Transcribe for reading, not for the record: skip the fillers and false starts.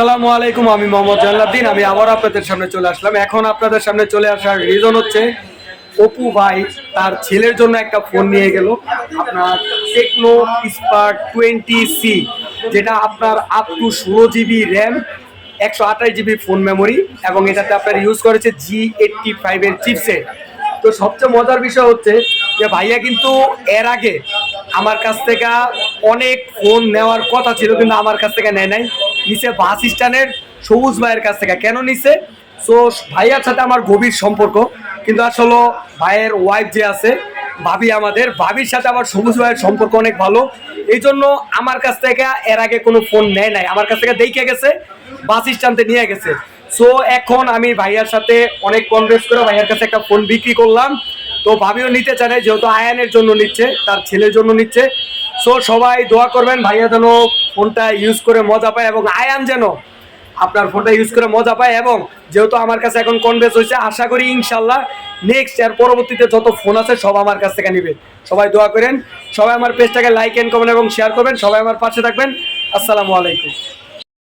আসসালামু আলাইকুম, আমি মোহাম্মদ জালালউদ্দিন। আমি আবার আপনাদের সামনে চলে আসলাম। এখন আপনাদের সামনে চলে আসার রিজন হচ্ছে অপু ভাই তার ছেলের জন্য একটা ফোন নিয়ে গেল, আপনার টেকনো স্পার্ক 20C, যেটা আপনার up to 16 GB RAM, 128 GB phone memory, এবং এটাতে আপনার ইউজ করেছে G85 এর চিপসেট। তো সবচেয়ে মজার বিষয় হচ্ছে যে ভাইয়া কিন্তু এর আগে আমার কাছ থেকে অনেক ফোন নেওয়ার কথা ছিল, কিন্তু আমার কাছ থেকে নেয় নাই। নিচে বাস স্ট্যান্ডের সবুজ ভাইয়ের কাছ থেকে। কেন নিছে? সো ভাইয়ার সাথে আমার গভীর সম্পর্ক, কিন্তু আসলে ভাইয়ের ওয়াইফ যে আছে ভাবি, আমাদের ভাবির সাথে আমার সবুজ ভাইয়ের সম্পর্ক অনেক ভালো। এই জন্য আমার কাছ থেকে এর আগে কোনো ফোন নেয় নাই, আমার কাছ থেকে দেখে গেছে, বাস স্ট্যান্ডে নিয়ে গেছে। সো এখন আমি ভাইয়ার সাথে অনেক কনভেন্স করে ভাইয়ার কাছে একটা ফোন বিক্রি করলাম। তো ভাবিও নিতে চায়, যেহেতু আয়ানের জন্য নিচ্ছে, তার ছেলের জন্য নিচ্ছে। সো সবাই দোয়া করবেন ভাইয়া যেন ফোনটা ইউজ করে মজা পায়, এবং আয়ান যেন আপনার ফোনটা ইউজ করে মজা পায়। এবং যেহেতু আমার কাছে এখন কনভেন্স হয়েছে, আশা করি ইনশাল্লাহ নেক্সট আর পরবর্তীতে যত ফোন আছে সব আমার কাছ থেকে নেবে। সবাই দোয়া করেন, সবাই আমার পেজটাকে লাইক এন্ড কমেন্ট এবং শেয়ার করবেন, সবাই আমার পাশে থাকবেন। আসসালামু আলাইকুম।